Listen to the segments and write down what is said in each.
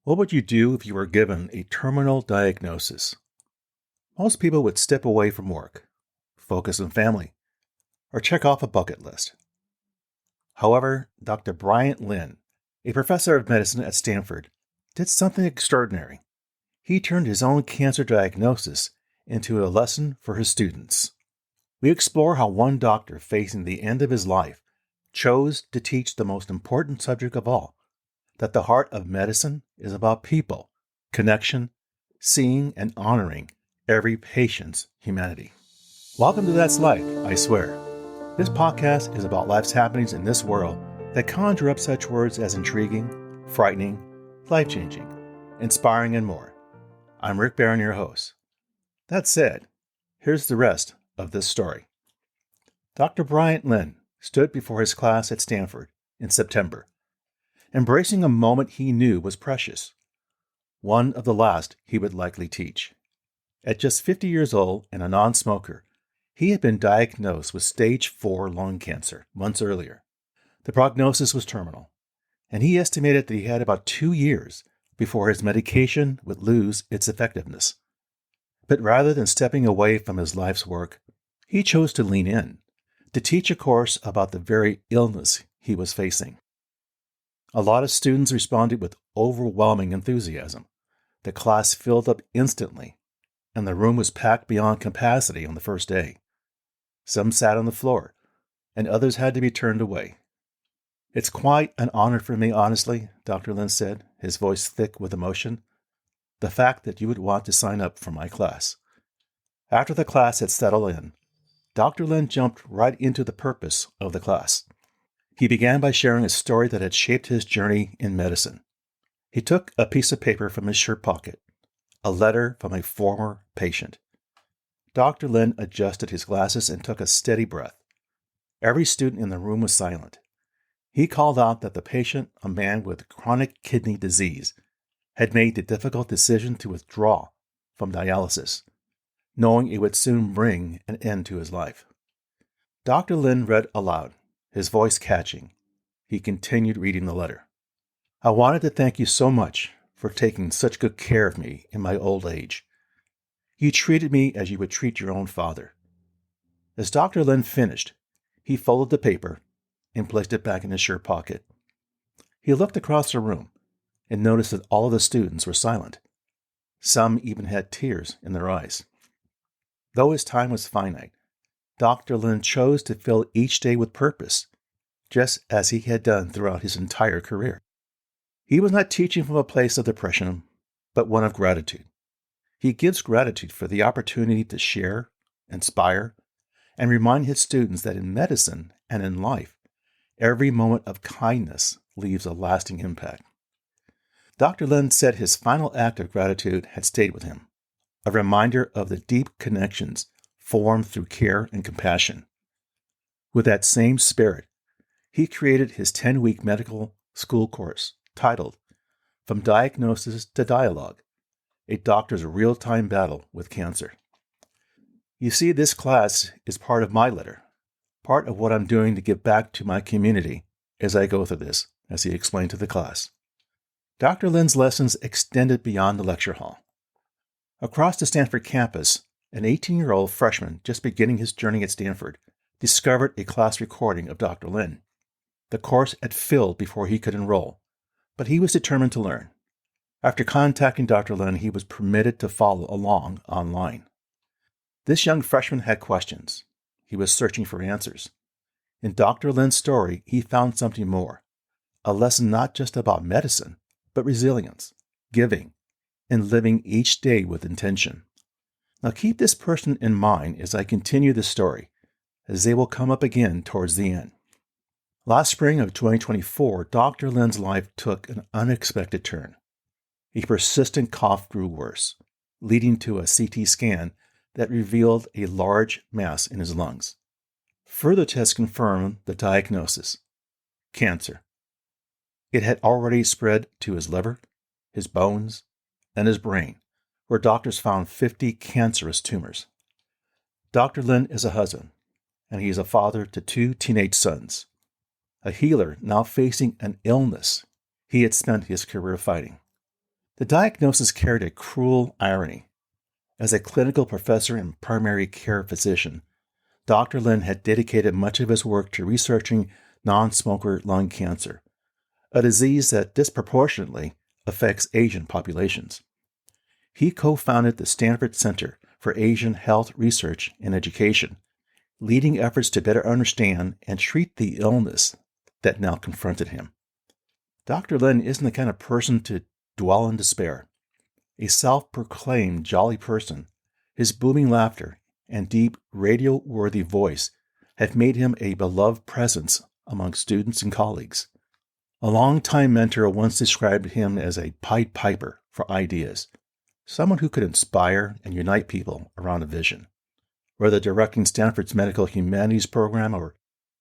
What would you do if you were given a terminal diagnosis? Most people would step away from work, focus on family, or check off a bucket list. However, Dr. Bryant Lynn, a professor of medicine at Stanford, did something extraordinary. He turned his own cancer diagnosis into a lesson for his students. We explore how one doctor facing the end of his life chose to teach the most important subject of all, that the heart of medicine is about people, connection, seeing and honoring every patient's humanity. Welcome to That's Life, I Swear. This podcast is about life's happenings in this world that conjure up such words as intriguing, frightening, life-changing, inspiring, and more. I'm Rick Barron, your host. That said, here's the rest of this story. Dr. Bryant Lynn stood before his class at Stanford in September, embracing a moment he knew was precious, one of the last he would likely teach. At just 50 years old and a non-smoker, he had been diagnosed with stage 4 lung cancer months earlier. The prognosis was terminal, and he estimated that he had about 2 years before his medication would lose its effectiveness. But rather than stepping away from his life's work, he chose to lean in, to teach a course about the very illness he was facing. A lot of students responded with overwhelming enthusiasm. The class filled up instantly, and the room was packed beyond capacity on the first day. Some sat on the floor, and others had to be turned away. "It's quite an honor for me, honestly," Dr. Lynn said, his voice thick with emotion. "The fact that you would want to sign up for my class." After the class had settled in, Dr. Lynn jumped right into the purpose of the class. He began by sharing a story that had shaped his journey in medicine. He took a piece of paper from his shirt pocket, a letter from a former patient. Dr. Lynn adjusted his glasses and took a steady breath. Every student in the room was silent. He called out that the patient, a man with chronic kidney disease, had made the difficult decision to withdraw from dialysis, knowing it would soon bring an end to his life. Dr. Lynn read aloud, his voice catching. He continued reading the letter. "I wanted to thank you so much for taking such good care of me in my old age. You treated me as you would treat your own father." As Dr. Lynn finished, he folded the paper and placed it back in his shirt pocket. He looked across the room and noticed that all of the students were silent. Some even had tears in their eyes. Though his time was finite, Dr. Lynn chose to fill each day with purpose, just as he had done throughout his entire career. He was not teaching from a place of depression, but one of gratitude. He gives gratitude for the opportunity to share, inspire, and remind his students that in medicine and in life, every moment of kindness leaves a lasting impact. Dr. Lynn said his final act of gratitude had stayed with him, a reminder of the deep connections formed through care and compassion. With that same spirit, he created his 10-week medical school course titled From Diagnosis to Dialogue, a doctor's real-time battle with cancer. You see, this class is part of my letter, part of what I'm doing to give back to my community as I go through this, as he explained to the class. Dr. Lynn's lessons extended beyond the lecture hall. Across the Stanford campus, an 18-year-old freshman just beginning his journey at Stanford discovered a class recording of Dr. Lynn. The course had filled before he could enroll, but he was determined to learn. After contacting Dr. Lynn, he was permitted to follow along online. This young freshman had questions. He was searching for answers. In Dr. Lynn's story, he found something more, a lesson not just about medicine, but resilience, giving, and living each day with intention. Now keep this person in mind as I continue the story, as they will come up again towards the end. Last spring of 2024, Dr. Lynn's life took an unexpected turn. A persistent cough grew worse, leading to a CT scan that revealed a large mass in his lungs. Further tests confirmed the diagnosis: cancer. It had already spread to his liver, his bones, and his brain, where doctors found 50 cancerous tumors. Dr. Lynn is a husband, and he is a father to 2 teenage sons, a healer now facing an illness he had spent his career fighting. The diagnosis carried a cruel irony. As a clinical professor and primary care physician, Dr. Lin had dedicated much of his work to researching non-smoker lung cancer, a disease that disproportionately affects Asian populations. He co-founded the Stanford Center for Asian Health Research and Education, leading efforts to better understand and treat the illness that now confronted him. Dr. Lin isn't the kind of person to dwell in despair. A self-proclaimed jolly person, his booming laughter and deep radio-worthy voice have made him a beloved presence among students and colleagues. A longtime mentor once described him as a Pied Piper for ideas, someone who could inspire and unite people around a vision. Whether directing Stanford's Medical Humanities program or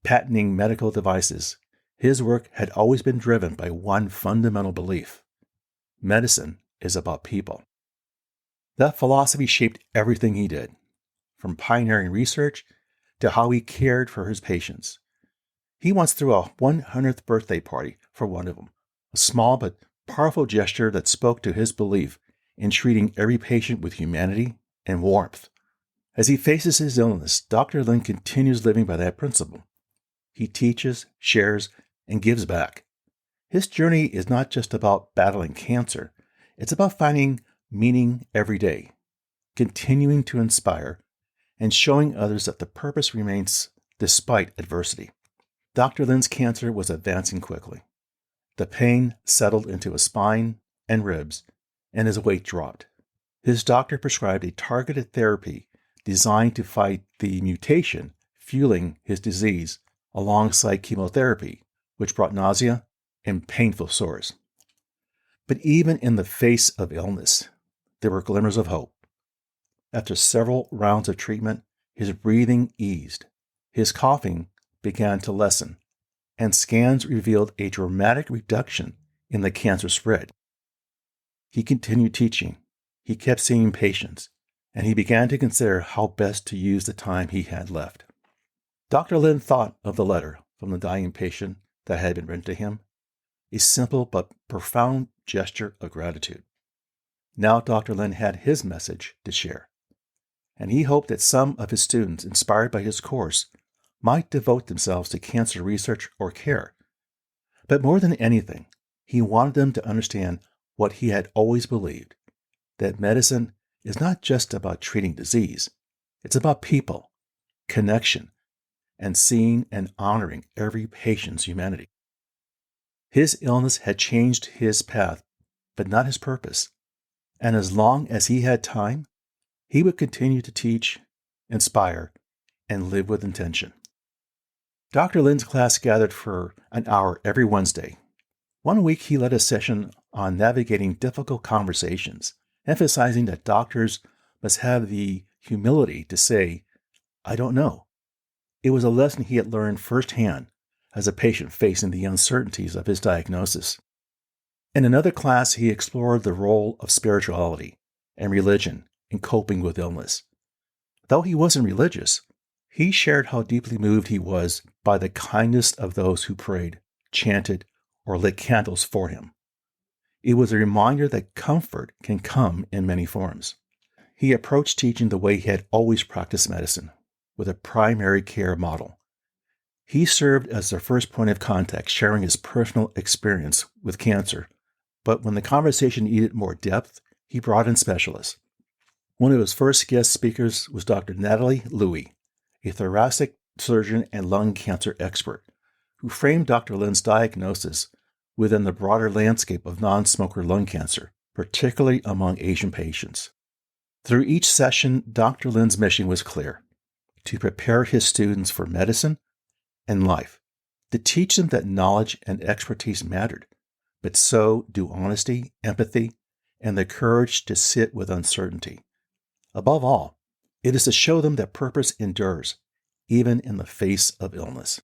patenting medical devices, his work had always been driven by one fundamental belief: medicine is about people. That philosophy shaped everything he did, from pioneering research to how he cared for his patients. He once threw a 100th birthday party for one of them, a small but powerful gesture that spoke to his belief in treating every patient with humanity and warmth. As he faces his illness, Dr. Lin continues living by that principle. He teaches, shares, and gives back. His journey is not just about battling cancer. It's about finding meaning every day, continuing to inspire, and showing others that the purpose remains despite adversity. Dr. Lin's cancer was advancing quickly. The pain settled into his spine and ribs, and his weight dropped. His doctor prescribed a targeted therapy designed to fight the mutation fueling his disease alongside chemotherapy, which brought nausea and painful sores. But even in the face of illness, there were glimmers of hope. After several rounds of treatment, his breathing eased, his coughing began to lessen, and scans revealed a dramatic reduction in the cancer spread. He continued teaching, he kept seeing patients, and he began to consider how best to use the time he had left. Dr. Lin thought of the letter from the dying patient that had been written to him, a simple but profound gesture of gratitude. Now Dr. Lin had his message to share, and he hoped that some of his students, inspired by his course, might devote themselves to cancer research or care. But more than anything, he wanted them to understand what he had always believed, that medicine is not just about treating disease. It's about people, connection, and seeing and honoring every patient's humanity. His illness had changed his path, but not his purpose. And as long as he had time, he would continue to teach, inspire, and live with intention. Dr. Lin's class gathered for an hour every Wednesday. One week he led a session on navigating difficult conversations, emphasizing that doctors must have the humility to say, "I don't know." It was a lesson he had learned firsthand as a patient facing the uncertainties of his diagnosis. In another class, he explored the role of spirituality and religion in coping with illness. Though he wasn't religious, he shared how deeply moved he was by the kindness of those who prayed, chanted, or lit candles for him. It was a reminder that comfort can come in many forms. He approached teaching the way he had always practiced medicine, with a primary care model. He served as the first point of contact, sharing his personal experience with cancer. But when the conversation needed more depth, he brought in specialists. One of his first guest speakers was Dr. Natalie Louie, a thoracic surgeon and lung cancer expert, who framed Dr. Lin's diagnosis within the broader landscape of non-smoker lung cancer, particularly among Asian patients. Through each session, Dr. Lin's mission was clear: to prepare his students for medicine and life, to teach them that knowledge and expertise mattered, but so do honesty, empathy, and the courage to sit with uncertainty. Above all, it is to show them that purpose endures, even in the face of illness.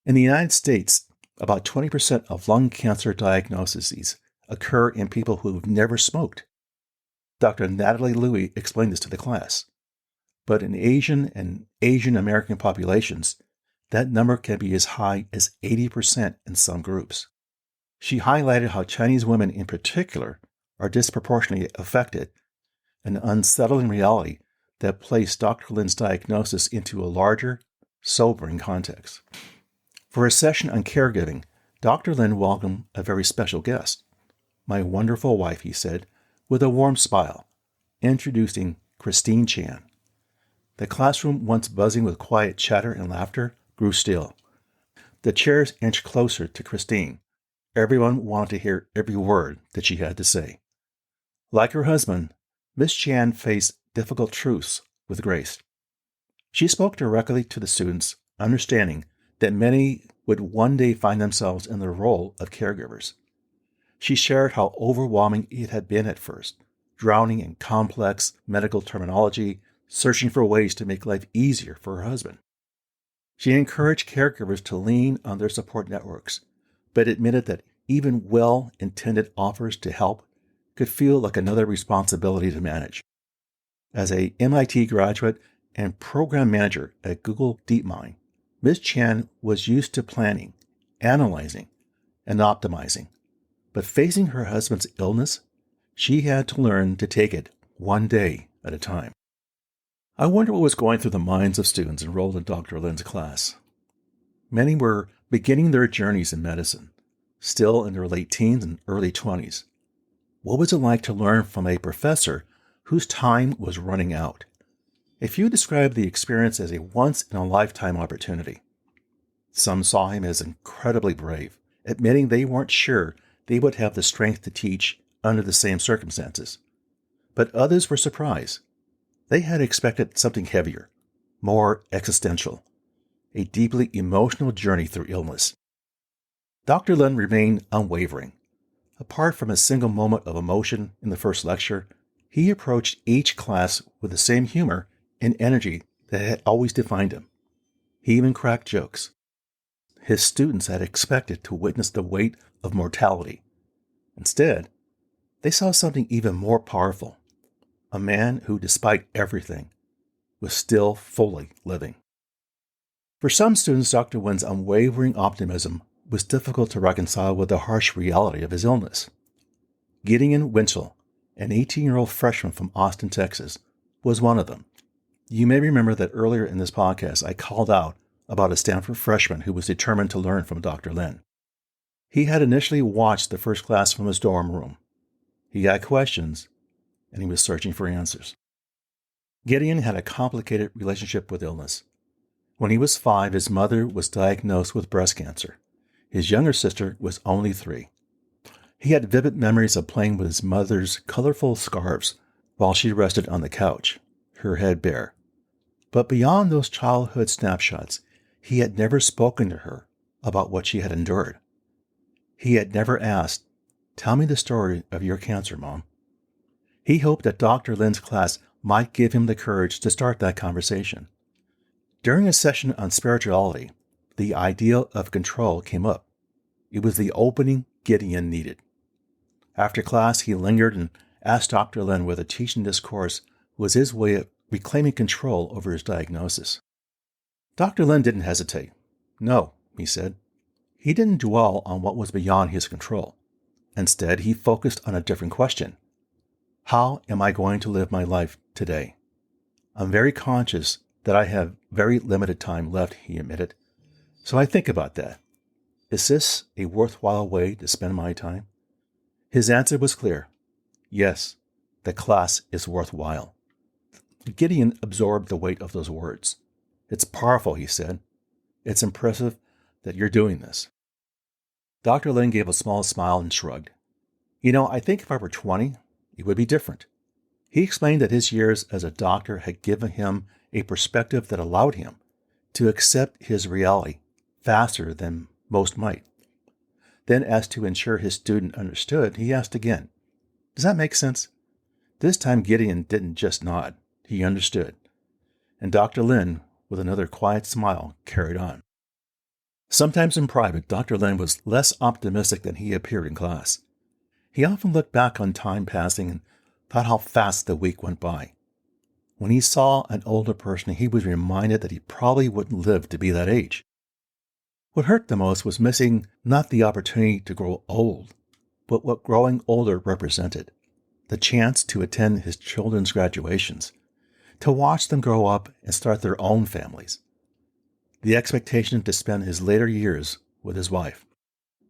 In the United States, about 20% of lung cancer diagnoses occur in people who have never smoked. Dr. Natalie Louie explained this to the class. But in Asian and Asian American populations, that number can be as high as 80% in some groups. She highlighted how Chinese women in particular are disproportionately affected, an unsettling reality that placed Dr. Lin's diagnosis into a larger, sobering context. For a session on caregiving, Dr. Lin welcomed a very special guest. "My wonderful wife," he said, with a warm smile, introducing Christine Chan. The classroom, once buzzing with quiet chatter and laughter, grew still. The chairs inched closer to Christine. Everyone wanted to hear every word that she had to say. Like her husband, Miss Chan faced difficult truths with grace. She spoke directly to the students, understanding that many would one day find themselves in the role of caregivers. She shared how overwhelming it had been at first, drowning in complex medical terminology, searching for ways to make life easier for her husband. She encouraged caregivers to lean on their support networks, but admitted that even well-intended offers to help could feel like another responsibility to manage. As a MIT graduate and program manager at Google DeepMind, Ms. Chan was used to planning, analyzing, and optimizing. But facing her husband's illness, she had to learn to take it one day at a time. I wonder what was going through the minds of students enrolled in Dr. Lin's class. Many were beginning their journeys in medicine, still in their late teens and early 20s. What was it like to learn from a professor whose time was running out? A few described the experience as a once-in-a-lifetime opportunity. Some saw him as incredibly brave, admitting they weren't sure they would have the strength to teach under the same circumstances. But others were surprised. They had expected something heavier, more existential, a deeply emotional journey through illness. Dr. Lin remained unwavering. Apart from a single moment of emotion in the first lecture, he approached each class with the same humor and energy that had always defined him. He even cracked jokes. His students had expected to witness the weight of mortality. Instead, they saw something even more powerful. A man who, despite everything, was still fully living. For some students, Dr. Lin's unwavering optimism was difficult to reconcile with the harsh reality of his illness. Gideon Winchell, an 18-year-old freshman from Austin, Texas, was one of them. You may remember that earlier in this podcast, I called out about a Stanford freshman who was determined to learn from Dr. Lin. He had initially watched the first class from his dorm room. He had questions, and he was searching for answers. Gideon had a complicated relationship with illness. When he was 5, his mother was diagnosed with breast cancer. His younger sister was only 3. He had vivid memories of playing with his mother's colorful scarves while she rested on the couch, her head bare. But beyond those childhood snapshots, he had never spoken to her about what she had endured. He had never asked, "Tell me the story of your cancer, Mom." He hoped that Dr. Lin's class might give him the courage to start that conversation. During a session on spirituality, the ideal of control came up. It was the opening Gideon needed. After class, he lingered and asked Dr. Lin whether teaching this course was his way of reclaiming control over his diagnosis. Dr. Lin didn't hesitate. "No," he said. He didn't dwell on what was beyond his control. Instead, he focused on a different question. How am I going to live my life today? I'm very conscious that I have very limited time left, he admitted. So I think about that. Is this a worthwhile way to spend my time? His answer was clear. Yes, the class is worthwhile. Gideon absorbed the weight of those words. It's powerful, he said. It's impressive that you're doing this. Dr. Lin gave a small smile and shrugged. I think if I were 20, it would be different. He explained that his years as a doctor had given him a perspective that allowed him to accept his reality faster than most might. Then, as to ensure his student understood, he asked again, "Does that make sense?" This time Gideon didn't just nod. He understood. And Dr. Lin, with another quiet smile, carried on. Sometimes in private, Dr. Lin was less optimistic than he appeared in class. He often looked back on time passing and thought how fast the week went by. When he saw an older person, he was reminded that he probably wouldn't live to be that age. What hurt the most was missing not the opportunity to grow old, but what growing older represented. the chance to attend his children's graduations, to watch them grow up and start their own families, the expectation to spend his later years with his wife.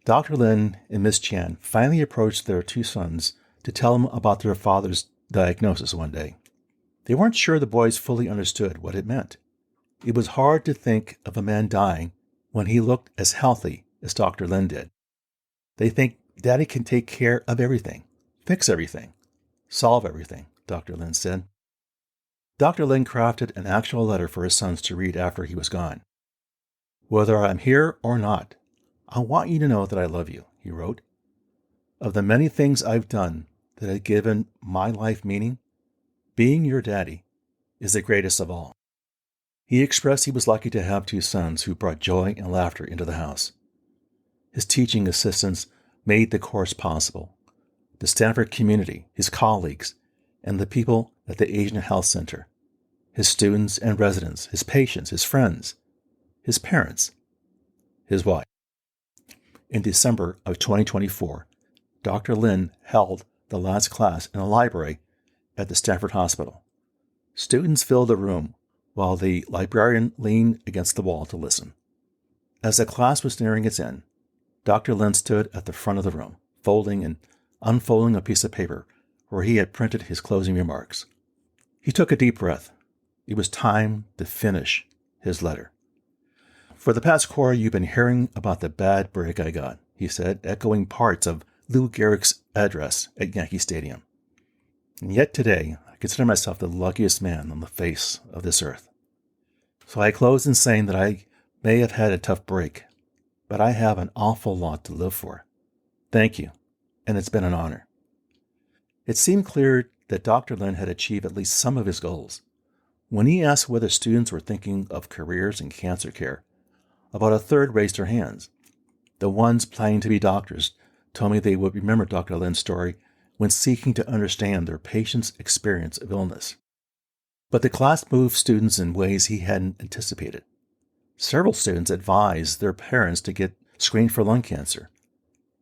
Dr. Lin and Miss Chan finally approached their two sons to tell them about their father's diagnosis one day. They weren't sure the boys fully understood what it meant. It was hard to think of a man dying when he looked as healthy as Dr. Lin did. They think Daddy can take care of everything, fix everything, solve everything, Dr. Lin said. Dr. Lin crafted an actual letter for his sons to read after he was gone. "Whether I'm here or not, I want you to know that I love you," he wrote. "Of the many things I've done that have given my life meaning, being your daddy is the greatest of all." He expressed he was lucky to have two sons who brought joy and laughter into the house. His teaching assistants made the course possible. The Stanford community, his colleagues, and the people at the Asian Health Center, his students and residents, his patients, his friends, his parents, his wife. In December of 2024, Dr. Lin held the last class in a library at the Stanford Hospital. Students filled the room while the librarian leaned against the wall to listen. As the class was nearing its end, Dr. Lin stood at the front of the room, folding and unfolding a piece of paper where he had printed his closing remarks. He took a deep breath. It was time to finish his letter. "For the past quarter, you've been hearing about the bad break I got," he said, echoing parts of Lou Gehrig's address at Yankee Stadium. "And yet today, I consider myself the luckiest man on the face of this earth. So I close in saying that I may have had a tough break, but I have an awful lot to live for. Thank you, and it's been an honor." It seemed clear that Dr. Lin had achieved at least some of his goals. When he asked whether students were thinking of careers in cancer care, about a third raised their hands. The ones planning to be doctors told me they would remember Dr. Lin's story when seeking to understand their patient's experience of illness. But the class moved students in ways he hadn't anticipated. Several students advised their parents to get screened for lung cancer.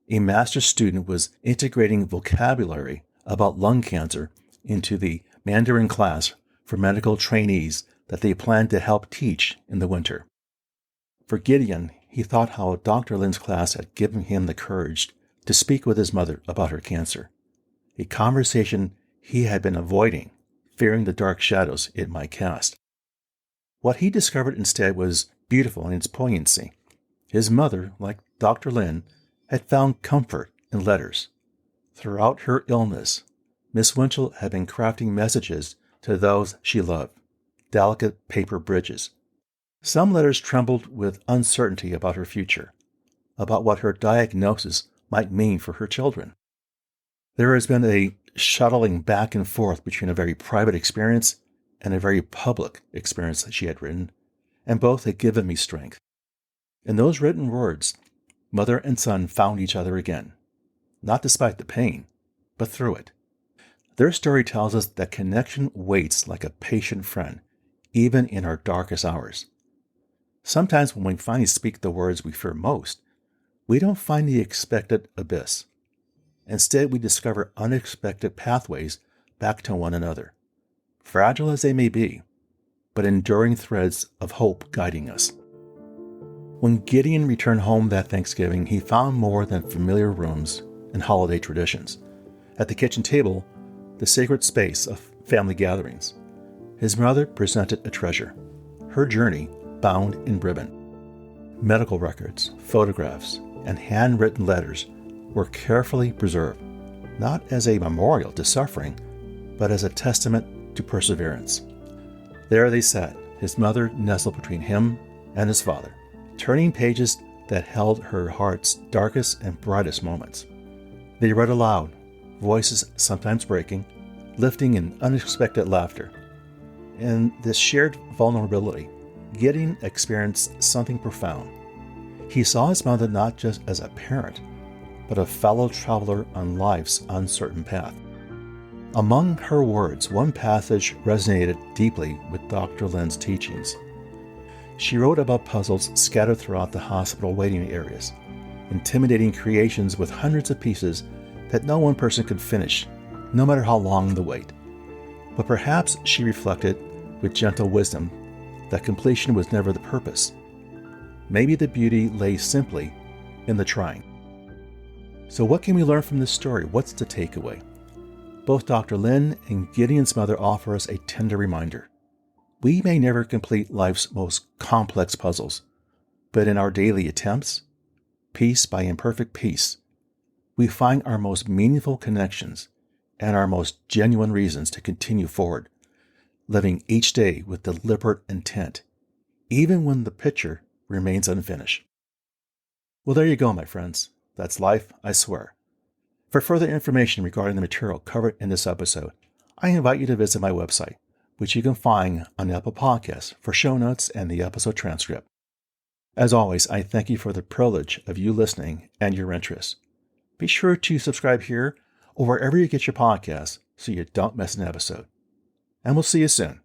A master's student was integrating vocabulary about lung cancer into the Mandarin class for medical trainees that they planned to help teach in the winter. For Gideon, he thought how Dr. Lin's class had given him the courage to speak with his mother about her cancer, a conversation he had been avoiding, fearing the dark shadows it might cast. What he discovered instead was beautiful in its poignancy. His mother, like Dr. Lin, had found comfort in letters. Throughout her illness, Miss Winchell had been crafting messages to those she loved, delicate paper bridges. Some letters trembled with uncertainty about her future, about what her diagnosis might mean for her children. There has been a shuttling back and forth between a very private experience and a very public experience that she had written, and both had given me strength. In those written words, mother and son found each other again, not despite the pain, but through it. Their story tells us that connection waits like a patient friend, even in our darkest hours. Sometimes when we finally speak the words we fear most, we don't find the expected abyss. Instead, we discover unexpected pathways back to one another, fragile as they may be, but enduring threads of hope guiding us. When Gideon returned home that Thanksgiving, he found more than familiar rooms and holiday traditions. At the kitchen table, the sacred space of family gatherings, his mother presented a treasure, her journey bound in ribbon. Medical records, photographs, and handwritten letters were carefully preserved, not as a memorial to suffering, but as a testament to perseverance. There they sat, his mother nestled between him and his father, turning pages that held her heart's darkest and brightest moments. They read aloud, voices sometimes breaking, lifting in unexpected laughter. In this shared vulnerability, Gideon experienced something profound. He saw his mother not just as a parent, but a fellow traveler on life's uncertain path. Among her words, one passage resonated deeply with Dr. Lin's teachings. She wrote about puzzles scattered throughout the hospital waiting areas, intimidating creations with hundreds of pieces that no one person could finish, no matter how long the wait. But perhaps she reflected with gentle wisdom that completion was never the purpose. Maybe the beauty lay simply in the trying. So what can we learn from this story? What's the takeaway? Both Dr. Lin and Gideon's mother offer us a tender reminder. We may never complete life's most complex puzzles, but in our daily attempts, piece by imperfect piece, we find our most meaningful connections and our most genuine reasons to continue forward, living each day with deliberate intent, even when the picture remains unfinished. Well, there you go, my friends. That's life, I swear. For further information regarding the material covered in this episode, I invite you to visit my website, which you can find on Apple Podcasts for show notes and the episode transcript. As always, I thank you for the privilege of you listening and your interest. Be sure to subscribe here or wherever you get your podcasts so you don't miss an episode. And we'll see you soon.